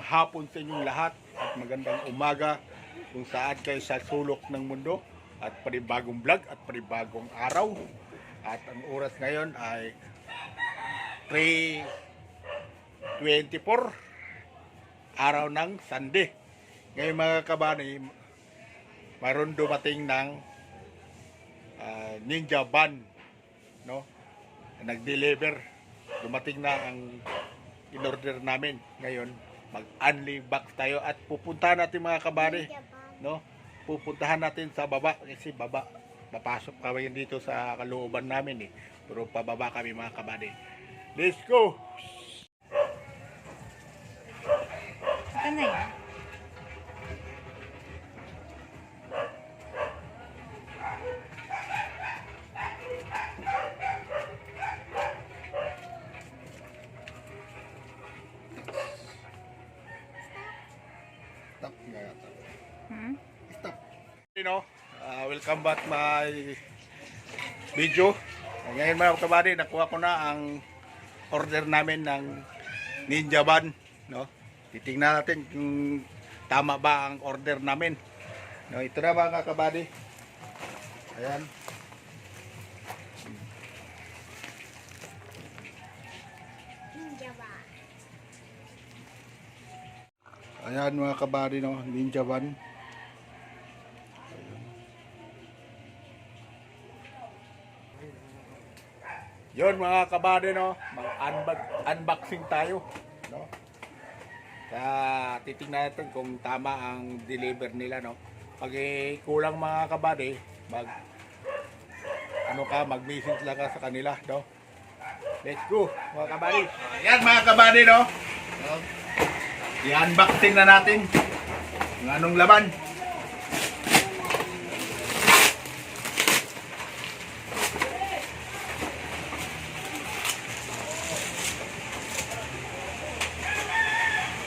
hapon sa inyong lahat at magandang umaga kung saan kayo sa sulok ng mundo at panibagong vlog at panibagong araw. At ang oras ngayon ay 3:24 araw ng Sunday. Ngayon mga kabani, mayroon dumating ng Ninja Van, no? Nag-deliver. Dumating na ang in-order namin. Ngayon, mag-unbox tayo at pupuntahan natin mga kabani, no? Pupuntahan natin sa baba kasi baba papasok kami dito sa kalooban namin pero pababa kami mga kabani. Let's go. Ito na yan. Stop nga yata. Stop. Welcome back my video. Ngayon mga kabady, nakuha ko na ang order namin ng Ninja Van, no? Titingnan natin kung tama ba ang order namin. No, ito na mga kabady. Ayan. Ayan mga kabady, no? Ninja Van. Yon mga kabady, no? Mag-unboxing tayo, no? Kaya titingnan natin kung tama ang deliver nila, no? Pag kulang mga kabady, mag-message lang ka sa kanila, no? Let's go mga kabady. Ayan mga kabady, no? I-unboxing na natin kung anong laman.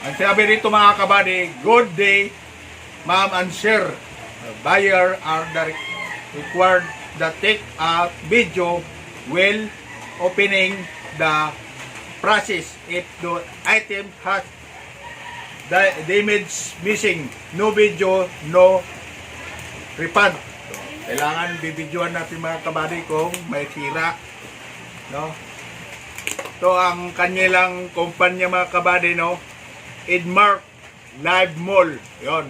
Ang sabi rito mga kabady, good day, ma'am and sir. Buyer are the required to take a video while opening the process. If the item has the image missing, no video, no refund. Kailangan bibidyoan natin mga kabady kung may sira, no? Ito ang kanilang kumpanya mga kabady, no? Edmark Live Mall. Yon.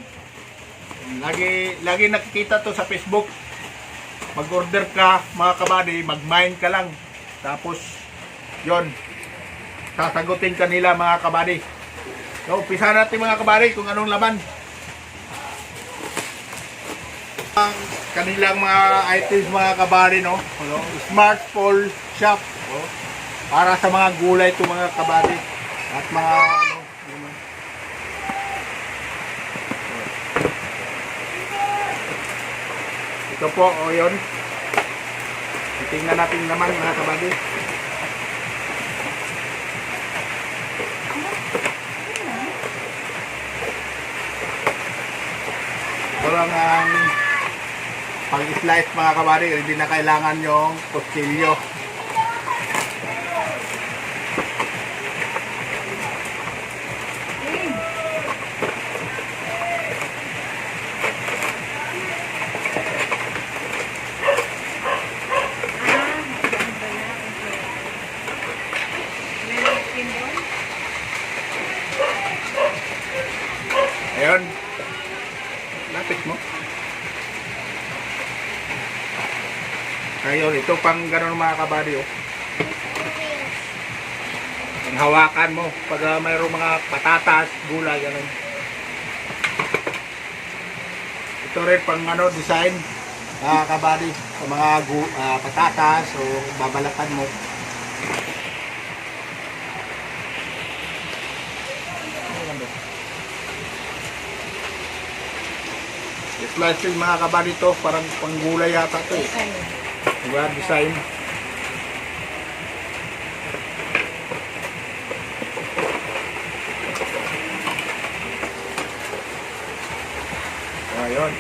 Lagi nakikita to sa Facebook. Mag-order ka mga kabady, mag-mine ka lang. Tapos yon, sasagutin ka nila mga kabady. So, umpisa natin mga kabady kung anong laman. Ang kanilang mga items mga kabady, no? Smartphone shop, no? Para sa mga gulay ito mga kabady. At mga ito po, o yun. Titingnan natin naman mga kabady. Ito lang ang pag-slice mga kabady. Hindi na kailangan yung kutsilyo. Ayun. Lapit mo. Ayun, ito pang gano'n mga kabady, oh. Ang hawakan mo pag mayroong mga patatas, gulay, gano'n. Ito rin pang design mga kabady sa mga patatas o babalakan mo. Slicing mga kabady to, parang panggulay yata to eh. Diba? Design. Ayun.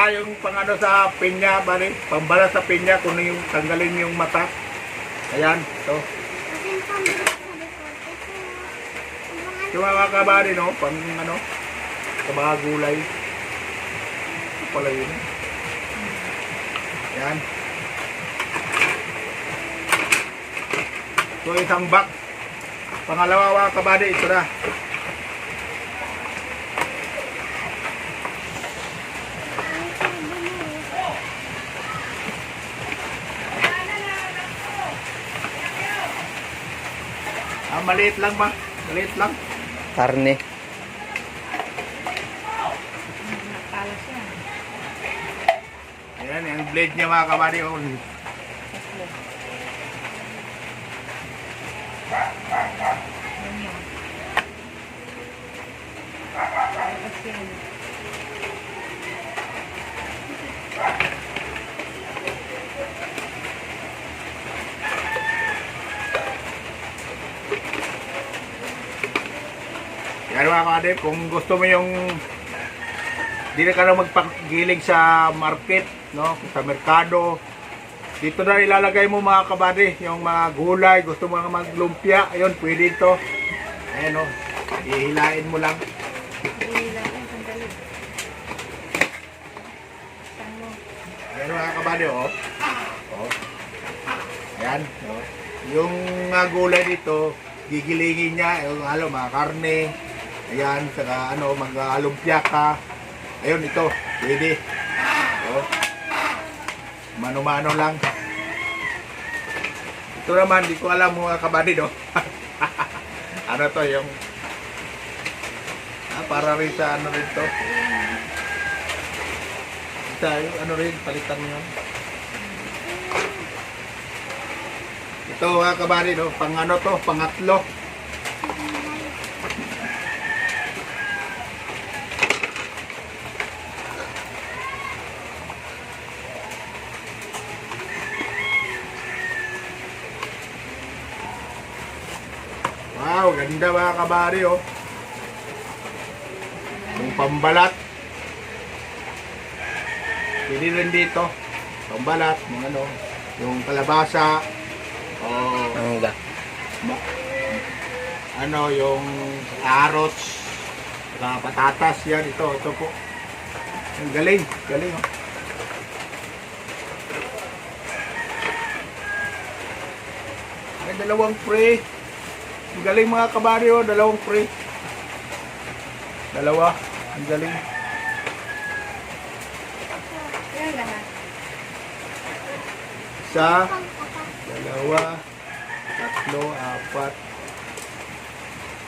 Yung pang sa pinya, bali, pambala sa pinya, kung yung tanggalin yung mata. Ayan, ito. Ito mga kabady, no? Pang ano, sa mga gulay. Ito pala yun. Ayan. So isang box. Pangalawa mga kabady, ito na. Maliit lang ba? Maliit lang. Karne. Nakalas yan. Ayan, yung blade niya mga kabady. Oh. Yan yun. Tapos yan. Yan mga kabady, kung gusto mo yung hindi na ka na magpagiling sa market, no? Sa merkado. Dito na ilalagay mo mga kabady, yung mga gulay, gusto mo maglumpia, ayun, pwede ito. Ayan o, ihilain mo lang. Hila yan. Sandali. Buksan mo. Ayan mga kabady, oh. Oh. Ayan, oh. Yung gulay dito, gigilingin niya, yung mga karne. Ayan, saka mag-alumpia ka. Ayun, ito, pwede. Oh. Mano-mano lang. Ito naman, di ko alam mga kabady, no? Ano to, yung para rin sa ano rin to. Isa, yung ano rin, palitan nyo. Ito mga kabady, no? Pang ano to, pangatlo. Wow, ganda mga kabady, oh. Yung pambalat. Pwede rin dito. Pambalat, yung ano, yung kalabasa. Oh, Ang ga. ano, yung carrots. Saka patatas yan. Ito po. Ang galing, galing, oh. May dalawang pre. Ang galing mga kabady, oh, dalawang pre. Dalawa, ang galing. Yan lahat. Isa, dalawa, tatlo, apat,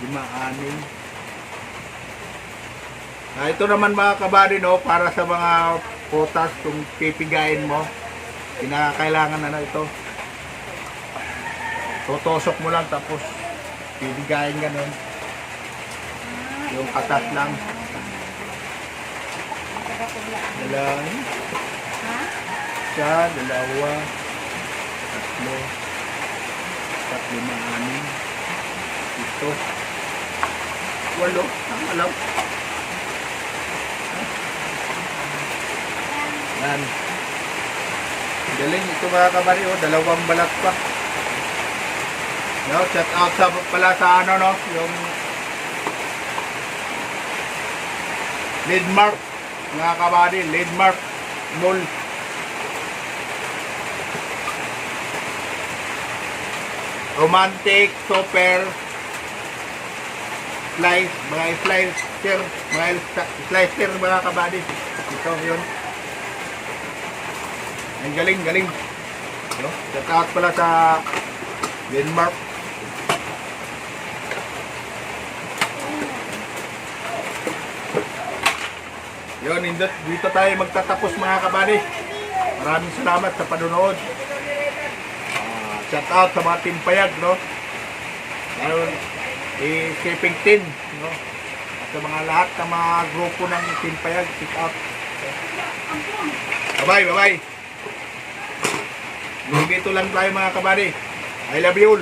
lima, anim. Ito naman mga kabady, no, para sa mga putas kung pipigain mo. Kinakailangan na ito. Tutosok mo lang tapos pipigain ganun. Yung katas lang. Dalawa. Ha? Isa, dalawa, tatlo, tatlo, lima, anim, ito, walo, ang alam. Yan. Galing ito mga kabady, oh, dalawang balat pa. No, shout out sa pala sa ano, no, yung Landmark, mga kabady, Landmark Mall. Romantic, super, slice, mga slicer, mga kabady. Ito, yun. Ang galing, galing. No? Shout out pala sa Denmark. Yun, dito tayo magtatapos mga kabady. Maraming salamat sa panonood. Shout out sa mga team payag, no? Lalo, skipping team, no? At sa mga lahat ng mga grupo ng team payag, shout out. Bye-bye, bye-bye. Dito lang tayo mga kabady. I love you all.